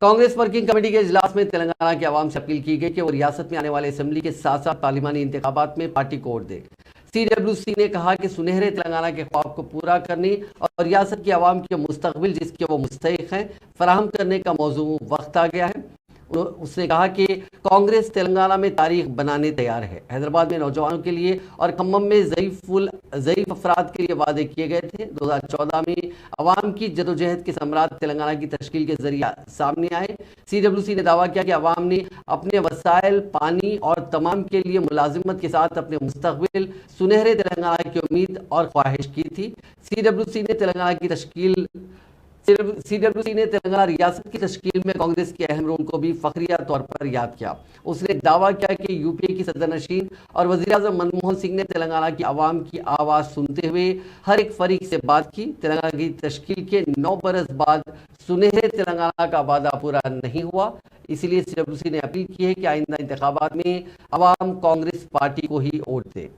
Congress working committee के इजलास में तेलंगाना की आवाम से अपील की गई कि वो रियासत में आने वाले असेंबली के साथ साथ पार्लिमानी इंतखाबात में पार्टी को वोट दे। CWC ने कहा कि सुनहरे तेलंगाना के ख्वाब को पूरा करने और रियासत की आवाम के मुस्तकबिल जिसके वो मुस्तहिक हैं फराहम करने का मौजू वक्त आ गया है। उसने कहा कि कांग्रेस तेलंगाना में तारीख बनाने तैयार है। हैदराबाद में नौजवानों के लिए और खम्मम में ज़ईफ अफराद के लिए वादे किए गए थे। 2014 में अवाम की जदोजहद के सम्राट तेलंगाना की तश्कील के जरिए सामने आए। CWC ने दावा किया कि अवाम ने अपने वसाइल, पानी और तमाम के लिए मुलाजिमत के साथ अपने मुस्तकबिल सुनहरे तेलंगाना की उम्मीद और ख्वाहिश की थी। CWC ने तेलंगाना रियासत की तश्कील में कांग्रेस के अहम रोल को भी फखरिया तौर पर याद किया। उसने दावा किया कि यूपीए की सदरनशीन और वज़ीर-ए-आज़म मनमोहन सिंह ने तेलंगाना की आवाम की आवाज़ सुनते हुए हर एक फरीक से बात की। तेलंगाना की तश्कील के 9 बरस बाद सुनहरे तेलंगाना का वादा पूरा नहीं हुआ, इसलिए CWC ने अपील की है कि आइंदा इंतखाबात में अवाम कांग्रेस पार्टी को ही वोट दे।